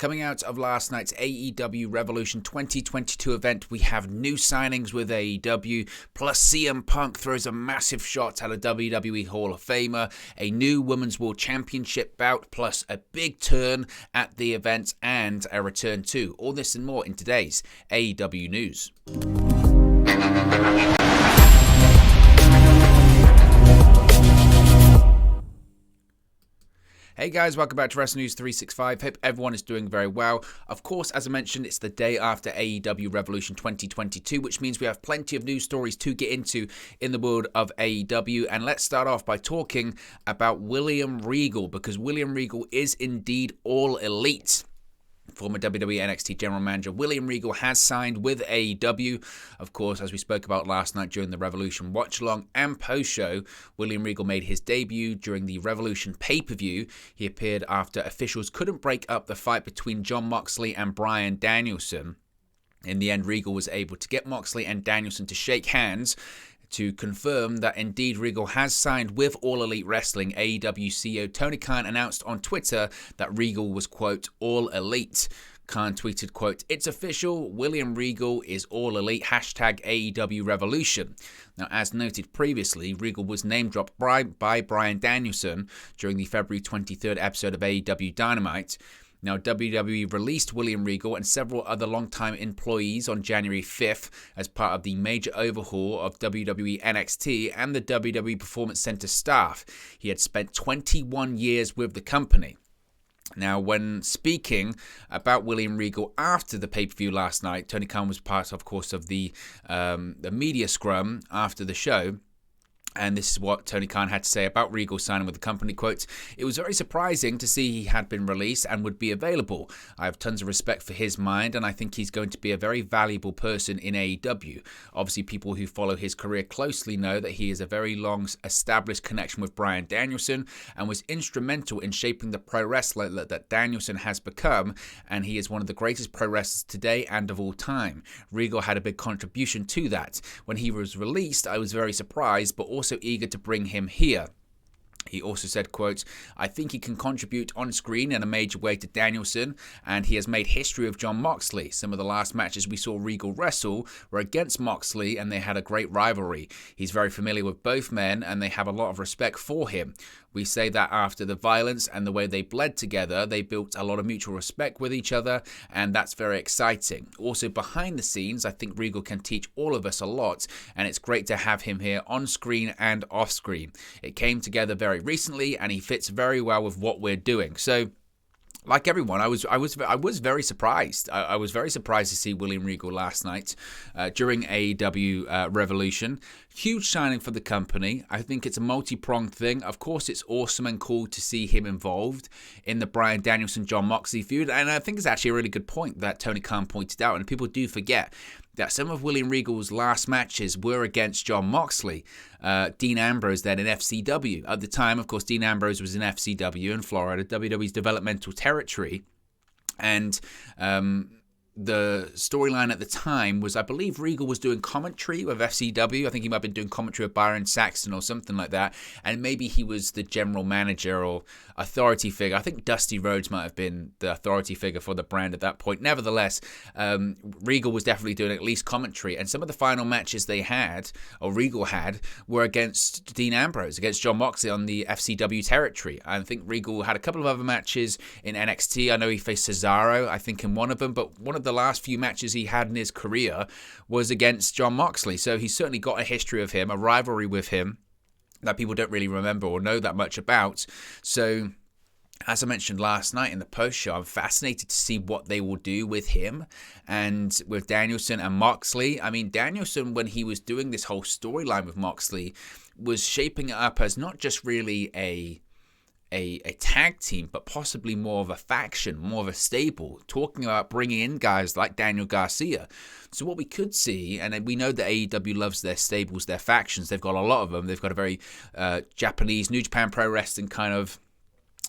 Coming out of last night's AEW Revolution 2022 event, we have new signings with AEW, plus CM Punk throws a massive shot at a WWE Hall of Famer, a new Women's World Championship bout, plus a big turn at the event, and a return too. All this and more in today's AEW News. Hey guys, welcome back to Wrestling News 365. Hope everyone is doing very well. Of course, as I mentioned, it's the day after AEW Revolution 2022, which means we have plenty of news stories to get into in the world of AEW. And let's start off by talking about William Regal, because William Regal is indeed all elite. Former WWE NXT General Manager William Regal has signed with AEW. Of course, as we spoke about last night during the Revolution watch-along and post-show, William Regal made his debut during the Revolution pay-per-view. He appeared after officials couldn't break up the fight between Jon Moxley and Bryan Danielson. In the end, Regal was able to get Moxley and Danielson to shake hands to confirm that indeed Regal has signed with All Elite Wrestling. AEW CEO Tony Khan announced on Twitter that Regal was, quote, All Elite. Khan tweeted, quote, "It's official, William Regal is All Elite, hashtag AEW Revolution." Now, as noted previously, Regal was name-dropped by Bryan Danielson during the February 23rd episode of AEW Dynamite. Now, WWE released William Regal and several other longtime employees on January 5th as part of the major overhaul of WWE NXT and the WWE Performance Center staff. He had spent 21 years with the company. Now, when speaking about William Regal after the pay-per-view last night, Tony Khan was part, of course, of the media scrum after the show. And this is what Tony Khan had to say about Regal signing with the company, quote, "It was very surprising to see he had been released and would be available. I have tons of respect for his mind, and I think he's going to be a very valuable person in AEW. Obviously, people who follow his career closely know that he has a very long established connection with Bryan Danielson and was instrumental in shaping the pro wrestler that Danielson has become, and he is one of the greatest pro wrestlers today and of all time. Regal had a big contribution to that. When he was released, I was very surprised, but also eager to bring him here." He also said, quote, "I think he can contribute on screen in a major way to Danielson, and he has made history with Jon Moxley. Some of the last matches we saw Regal wrestle were against Moxley, and they had a great rivalry. He's very familiar with both men, and they have a lot of respect for him. We say that after the violence and the way they bled together, they built a lot of mutual respect with each other, and that's very exciting. Also, behind the scenes, I think Regal can teach all of us a lot, and it's great to have him here on screen and off screen. It came together very recently, and he fits very well with what we're doing." So, like everyone, I was very surprised. I was very surprised to see William Regal last night during AEW Revolution. Huge signing for the company. I think it's a multi-pronged thing. Of course, it's awesome and cool to see him involved in the Bryan Danielson-John Moxley feud. And I think it's actually a really good point that Tony Khan pointed out. And people do forget that some of William Regal's last matches were against Jon Moxley. Dean Ambrose then in FCW. At the time, of course, Dean Ambrose was in FCW in Florida, WWE's developmental territory. And the storyline at the time was, I believe Regal was doing commentary with FCW. I think he might have been doing commentary with Byron Saxton or something like that. And maybe he was the general manager or authority figure. I think Dusty Rhodes might have been the authority figure for the brand at that point. Nevertheless, Regal was definitely doing at least commentary. And some of the final matches they had, or Regal had, were against Dean Ambrose, against Jon Moxley on the FCW territory. I think Regal had a couple of other matches in NXT. I know he faced Cesaro, I think, in one of them. But one of the last few matches he had in his career was against Jon Moxley. So he's certainly got a history of him, a rivalry with him that people don't really remember or know that much about. So, as I mentioned last night in the post show, I'm fascinated to see what they will do with him and with Danielson and Moxley. I mean, Danielson, when he was doing this whole storyline with Moxley, was shaping it up as not just really a tag team, but possibly more of a faction, more of a stable, talking about bringing in guys like Daniel Garcia. So what we could see, and we know that AEW loves their stables, their factions, they've got a lot of them. They've got a very Japanese, New Japan Pro Wrestling kind of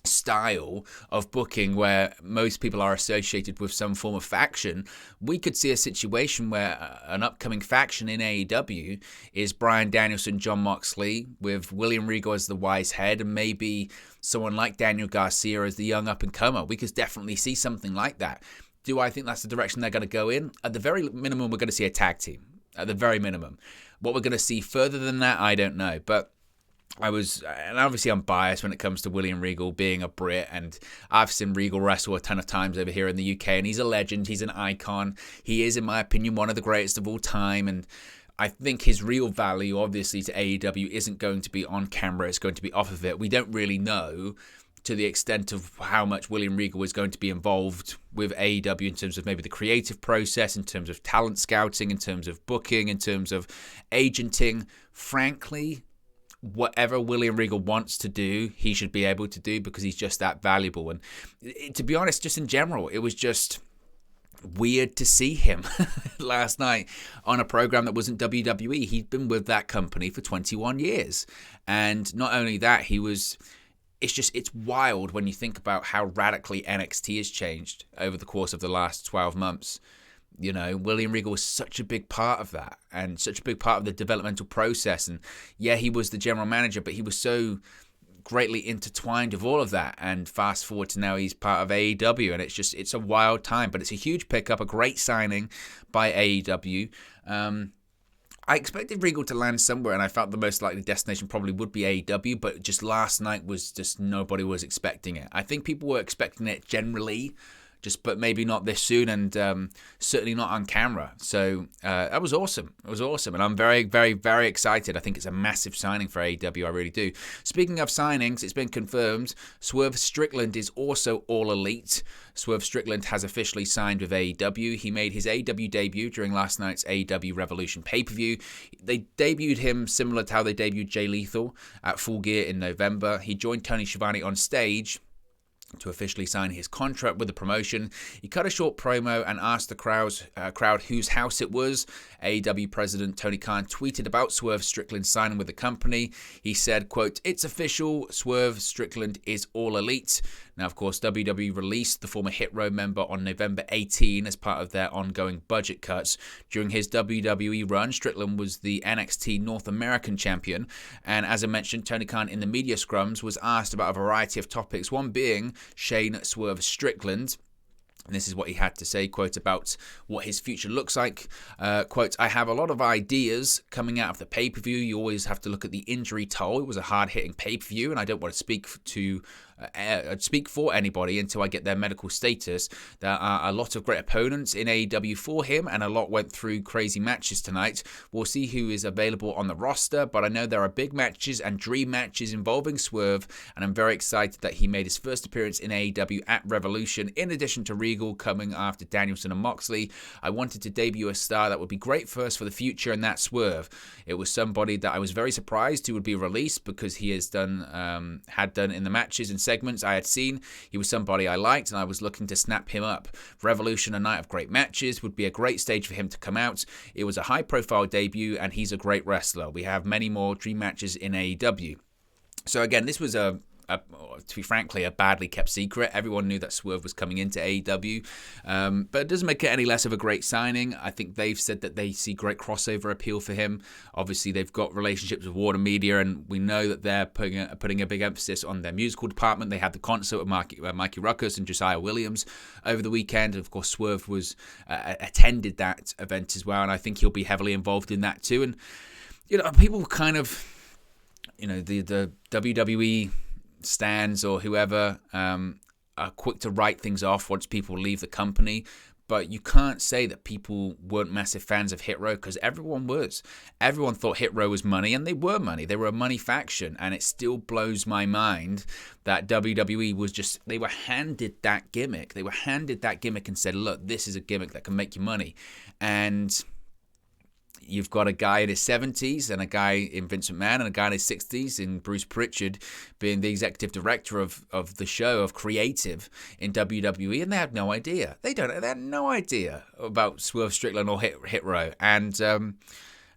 style of booking where most people are associated with some form of faction, we could see a situation where an upcoming faction in AEW is Bryan Danielson, Jon Moxley, with William Regal as the wise head, and maybe someone like Daniel Garcia as the young up-and-comer. We could definitely see something like that. Do I think that's the direction they're going to go in? At the very minimum, we're going to see a tag team. At the very minimum. What we're going to see further than that, I don't know. But and obviously I'm biased when it comes to William Regal being a Brit, and I've seen Regal wrestle a ton of times over here in the UK, and he's a legend, he's an icon, he is, in my opinion, one of the greatest of all time, and I think his real value, obviously, to AEW isn't going to be on camera, it's going to be off of it. We don't really know to the extent of how much William Regal is going to be involved with AEW in terms of maybe the creative process, in terms of talent scouting, in terms of booking, in terms of agenting. Frankly, whatever William Regal wants to do, he should be able to do, because he's just that valuable. And to be honest, just in general, it was just weird to see him last night on a program that wasn't WWE. He'd been with that company for 21 years. And not only that, it's wild when you think about how radically NXT has changed over the course of the last 12 months. You know, William Regal was such a big part of that, and such a big part of the developmental process. And yeah, he was the general manager, but he was so greatly intertwined with all of that. And fast forward to now, he's part of AEW, and it's a wild time. But it's a huge pickup, a great signing by AEW. I expected Regal to land somewhere, and I felt the most likely destination probably would be AEW, but just last night was just, nobody was expecting it. I think people were expecting it generally, but maybe not this soon, and certainly not on camera. So that was awesome. It was awesome, and I'm very, very, very excited. I think it's a massive signing for AEW. I really do. Speaking of signings, it's been confirmed Swerve Strickland is also All Elite. Swerve Strickland has officially signed with AEW. He made his AEW debut during last night's AEW Revolution pay-per-view. They debuted him similar to how they debuted Jay Lethal at Full Gear in November. He joined Tony Schiavone on stage to officially sign his contract with the promotion. He cut a short promo and asked the crowd whose house it was. AEW President Tony Khan tweeted about Swerve Strickland signing with the company. He said, quote, "It's official, Swerve Strickland is All Elite." Now, of course, WWE released the former Hit Row member on November 18 as part of their ongoing budget cuts. During his WWE run, Strickland was the NXT North American champion. And as I mentioned, Tony Khan in the media scrums was asked about a variety of topics, one being Shane Swerve Strickland. And this is what he had to say, quote, about what his future looks like. Quote, "I have a lot of ideas coming out of the pay-per-view. You always have to look at the injury toll. It was a hard-hitting pay-per-view, and I don't want to speak for anybody until I get their medical status. There are a lot of great opponents in AEW for him, and a lot went through crazy matches tonight. We'll see who is available on the roster, but I know there are big matches and dream matches involving Swerve, and I'm very excited that he made his first appearance in AEW at Revolution, in addition to Regal coming after Danielson and Moxley. I wanted to debut a star that would be great for us for the future, and that's Swerve. It was somebody that I was very surprised who would be released, because he had done in the matches and segments I had seen. He was somebody I liked, and I was looking to snap him up. Revolution, a night of great matches, would be a great stage for him to come out. It was a high-profile debut, and he's a great wrestler. We have many more dream matches in AEW. So again, this was to be frankly, a badly kept secret. Everyone knew that Swerve was coming into AEW, but it doesn't make it any less of a great signing. I think they've said that they see great crossover appeal for him. Obviously, they've got relationships with Warner Media, and we know that they're putting a big emphasis on their musical department. They had the concert with Mikey Ruckus and Josiah Williams over the weekend. Of course, Swerve was attended that event as well, and I think he'll be heavily involved in that too. And people kind of, the WWE stands or whoever are quick to write things off once people leave the company, but you can't say that people weren't massive fans of Hit Row, because everyone was. Everyone thought Hit Row was money, and they were money. They were a money faction, and it still blows my mind that WWE they were handed that gimmick. They were handed that gimmick and said, look, this is a gimmick that can make you money. And you've got a guy in his 70s and a guy in Vince McMahon and a guy in his 60s in Bruce Pritchard being the executive director of the show, of creative in WWE, and they had no idea. They had no idea about Swerve Strickland or Hit Row. And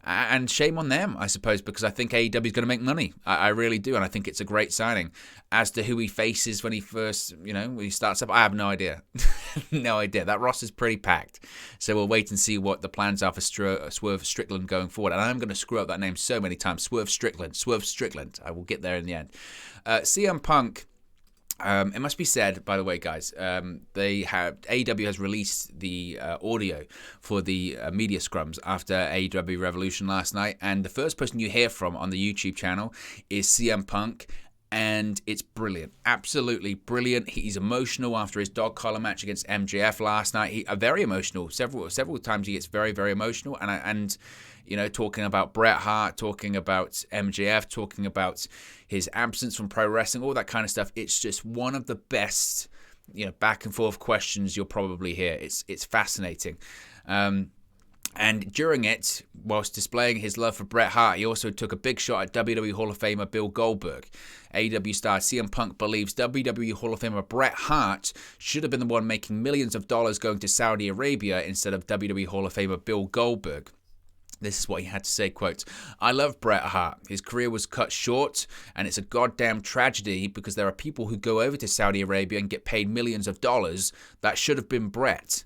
And shame on them, I suppose, because I think AEW is going to make money. I really do, and I think it's a great signing. As to who he faces when he first, when he starts up, I have no idea. No idea. That roster's pretty packed. So we'll wait and see what the plans are for Swerve Strickland going forward. And I'm going to screw up that name so many times. Swerve Strickland. I will get there in the end. CM Punk. It must be said, by the way, guys, AEW has released the audio for the media scrums after AEW Revolution last night, and the first person you hear from on the YouTube channel is CM Punk, and it's brilliant, absolutely brilliant. He's emotional after his dog collar match against MJF last night. Very emotional. Several times he gets very, very emotional, and talking about Bret Hart, talking about MJF, talking about his absence from pro wrestling, all that kind of stuff. It's just one of the best, back and forth questions you'll probably hear. It's fascinating. And during it, whilst displaying his love for Bret Hart, he also took a big shot at WWE Hall of Famer Bill Goldberg. AEW star CM Punk believes WWE Hall of Famer Bret Hart should have been the one making millions of dollars going to Saudi Arabia instead of WWE Hall of Famer Bill Goldberg. This is what he had to say, quote, "I love Bret Hart. His career was cut short, and it's a goddamn tragedy because there are people who go over to Saudi Arabia and get paid millions of dollars. That should have been Bret."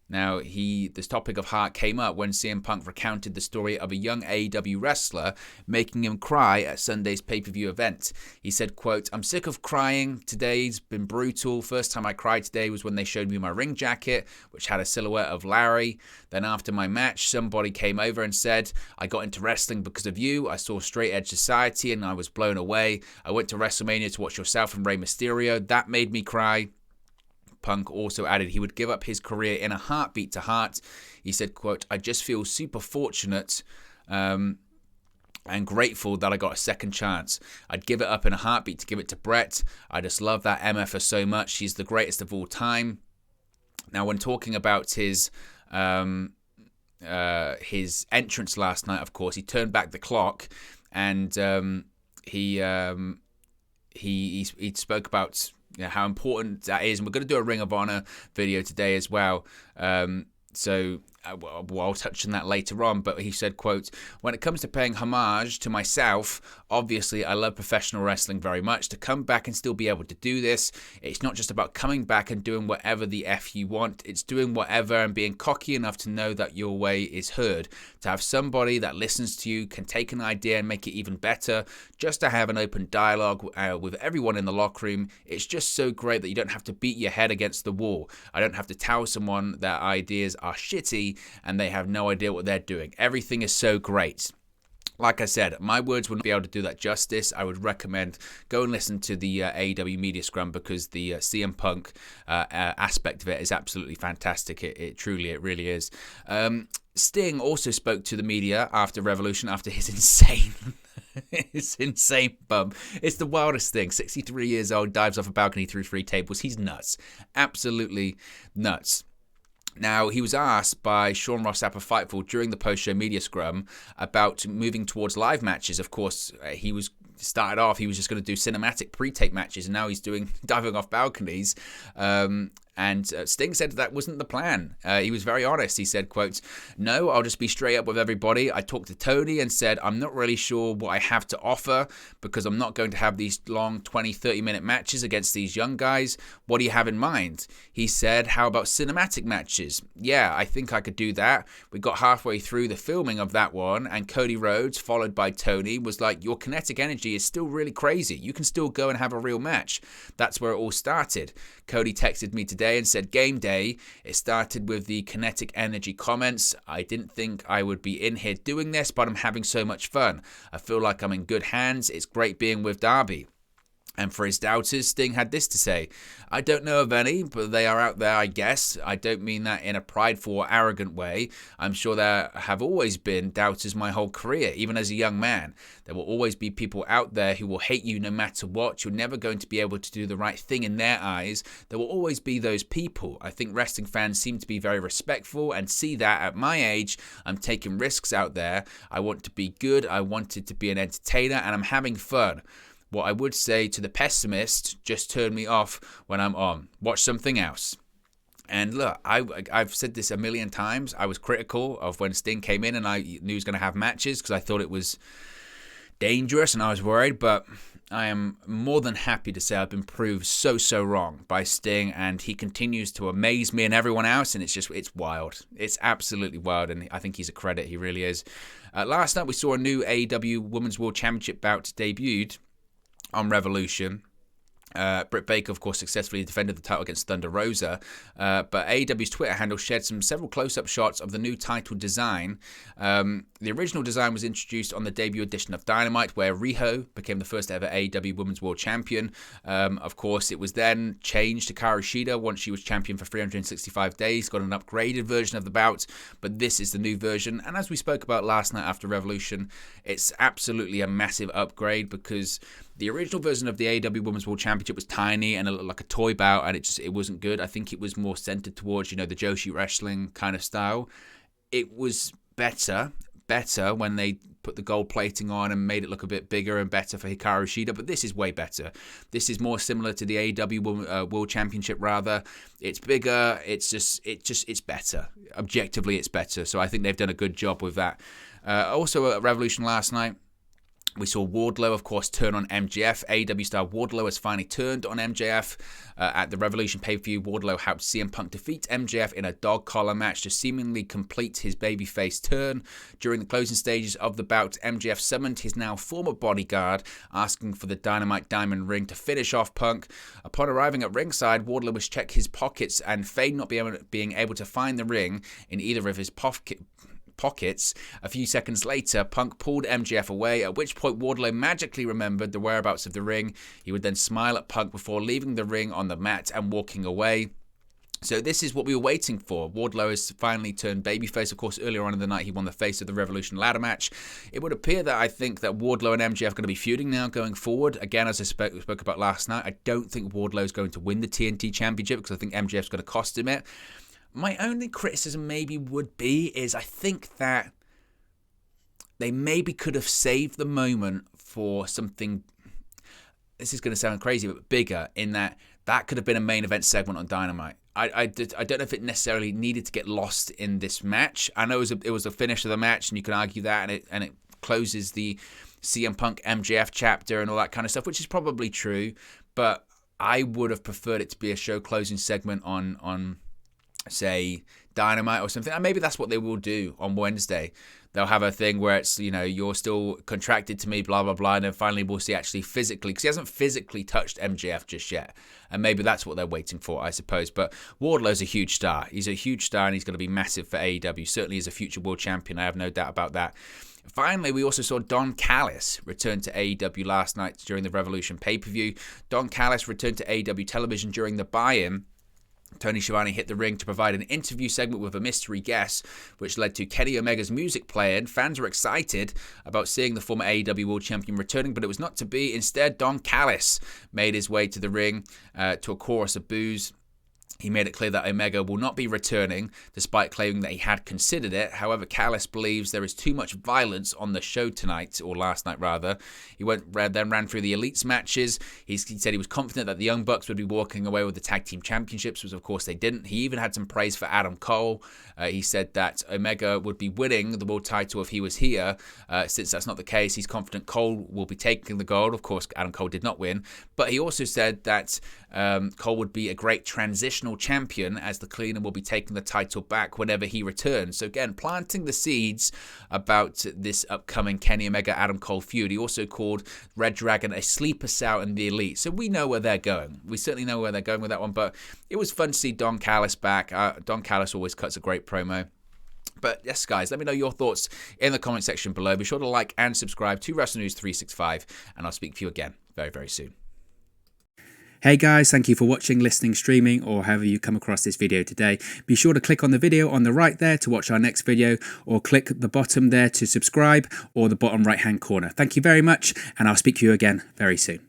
Now, this topic of Hart came up when CM Punk recounted the story of a young AEW wrestler making him cry at Sunday's pay-per-view event. He said, quote, "I'm sick of crying. Today's been brutal. First time I cried today was when they showed me my ring jacket, which had a silhouette of Larry. Then after my match, somebody came over and said, I got into wrestling because of you. I saw Straight Edge Society and I was blown away. I went to WrestleMania to watch yourself and Rey Mysterio. That made me cry." Punk also added he would give up his career in a heartbeat to Hart. He said, quote, "I just feel super fortunate and grateful that I got a second chance. I'd give it up in a heartbeat to give it to Bret. I just love that MFer so much. He's the greatest of all time." Now, when talking about his entrance last night, of course, he turned back the clock and he spoke about how important that is, and we're going to do a Ring of Honor video today as well. So I'll touch on that later on, but he said, quote, "When it comes to paying homage to myself, obviously I love professional wrestling very much. To come back and still be able to do this, it's not just about coming back and doing whatever the F you want. It's doing whatever and being cocky enough to know that your way is heard. To have somebody that listens to you, can take an idea and make it even better. Just to have an open dialogue with everyone in the locker room. It's just so great that you don't have to beat your head against the wall. I don't have to tell someone their ideas are shitty and they have no idea what they're doing. Everything is so great." Like I said, my words wouldn't be able to do that justice. I would recommend go and listen to the AEW Media Scrum because the CM Punk aspect of it is absolutely fantastic. It really is. Sting also spoke to the media after Revolution, after his insane bump. It's the wildest thing. 63 years old, dives off a balcony through 3 tables. He's nuts. Absolutely nuts. Now, he was asked by Sean Ross Sapp of Fightful during the post-show media scrum about moving towards live matches. Of course, he was just going to do cinematic pre-tape matches, and now he's doing diving off balconies. And Sting said that wasn't the plan. He was very honest. He said, quote, "No, I'll just be straight up with everybody. I talked to Tony and said, I'm not really sure what I have to offer because I'm not going to have these long 20, 30-minute matches against these young guys. What do you have in mind?" He said, "How about cinematic matches?" "Yeah, I think I could do that." We got halfway through the filming of that one, and Cody Rhodes, followed by Tony, was like, "Your kinetic energy is still really crazy. You can still go and have a real match." That's where it all started. Cody texted me today and said, "Game day." It started with the kinetic energy comments. "I didn't think I would be in here doing this, but I'm having so much fun. I feel like I'm in good hands. It's great being with Darby." And for his doubters, Sting had this to say: "I don't know of any, but they are out there, I guess. I don't mean that in a prideful or arrogant way. I'm sure there have always been doubters my whole career, even as a young man. There will always be people out there who will hate you no matter what. You're never going to be able to do the right thing in their eyes. There will always be those people. I think wrestling fans seem to be very respectful and see that at my age, I'm taking risks out there. I want to be good. I wanted to be an entertainer, and I'm having fun. What I would say to the pessimist, just turn me off when I'm on. Watch something else." And look, I've said this a million times. I was critical of when Sting came in and I knew he was going to have matches because I thought it was dangerous and I was worried, but I am more than happy to say I've been proved so wrong by Sting, and he continues to amaze me and everyone else, and it's wild. It's absolutely wild, and I think he's a credit. He really is. Last night we saw a new AEW Women's World Championship bout debuted on Revolution. Britt Baker, of course, successfully defended the title against Thunder Rosa, but AEW's Twitter handle shared several close-up shots of the new title design. The original design was introduced on the debut edition of Dynamite, where Riho became the first ever AEW Women's World Champion. Of course, it was then changed to Kairi Shida once she was champion for 365 days, got an upgraded version of the bout, but this is the new version. And as we spoke about last night after Revolution, it's absolutely a massive upgrade because the original version of the AEW Women's World Championship was tiny and it looked like a toy bout, and it wasn't good. I think it was more centered towards, the Joshi wrestling kind of style. It was better when they put the gold plating on and made it look a bit bigger and better for Hikaru Shida, but this is way better. This is more similar to the AEW World Championship rather. It's bigger, it's better. Objectively, it's better. So I think they've done a good job with that. Also at Revolution last night, we saw Wardlow, of course, turn on MJF. AEW star Wardlow has finally turned on MJF. At the Revolution pay-per-view, Wardlow helped CM Punk defeat MJF in a dog collar match to seemingly complete his babyface turn. During the closing stages of the bout, MJF summoned his now former bodyguard, asking for the Dynamite Diamond ring to finish off Punk. Upon arriving at ringside, Wardlow was checked his pockets and feigned not being able to find the ring in either of his pockets. A few seconds later, Punk pulled MJF away, at which point Wardlow magically remembered the whereabouts of the ring. He would then smile at Punk before leaving the ring on the mat and walking away. So this is what we were waiting for. Wardlow has finally turned babyface. Of course, earlier on in the night, he won the face of the Revolution ladder match. It would appear that I think that Wardlow and MJF are going to be feuding now going forward. Again, as I spoke about last night, I don't think Wardlow is going to win the TNT Championship because I think MJF's going to cost him it. My only criticism maybe would be is I think that they maybe could have saved the moment for something, this is going to sound crazy, but bigger, in that could have been a main event segment on Dynamite. I don't know if it necessarily needed to get lost in this match. I know it was a finish of the match, and you can argue that, and it closes the CM Punk MJF chapter and all that kind of stuff, which is probably true, but I would have preferred it to be a show closing segment on say Dynamite or something, and maybe that's what they will do on Wednesday. They'll have a thing where it's, you're still contracted to me, blah blah blah, and then finally we'll see actually physically, because he hasn't physically touched MJF just yet, and maybe that's what they're waiting for, I suppose. But Wardlow's a huge star. He's a huge star, and he's going to be massive for AEW. Certainly is a future world champion. I have no doubt about that. Finally, we also saw Don Callis return to AEW last night during the Revolution pay-per-view. Don Callis returned to AEW television during the buy-in. Tony Schiavone hit the ring to provide an interview segment with a mystery guest, which led to Kenny Omega's music playing. Fans were excited about seeing the former AEW World Champion returning, but it was not to be. Instead, Don Callis made his way to the ring to a chorus of boos. He made it clear that Omega will not be returning, despite claiming that he had considered it. However, Callis believes there is too much violence on the show tonight, or last night rather. He then ran through the Elites matches. He said he was confident that the Young Bucks would be walking away with the Tag Team Championships, which of course they didn't. He even had some praise for Adam Cole. He said that Omega would be winning the world title if he was here. Since that's not the case, he's confident Cole will be taking the gold. Of course, Adam Cole did not win. But he also said that Cole would be a great transitional champion, as the Cleaner will be taking the title back whenever he returns. So again, planting the seeds about this upcoming Kenny Omega Adam Cole feud. He also called Red Dragon a sleeper cell in the Elite. So we know where they're going. We certainly know where they're going with that one. But it was fun to see Don Callis back. Don Callis always cuts a great promo. But yes, guys, let me know your thoughts in the comment section below. Be sure to like and subscribe to Wrestle News 365, and I'll speak to you again very, very soon. Hey guys, thank you for watching, listening, streaming, or however you come across this video today. Be sure to click on the video on the right there to watch our next video, or click the bottom there to subscribe, or the bottom right hand corner. Thank you very much, and I'll speak to you again very soon.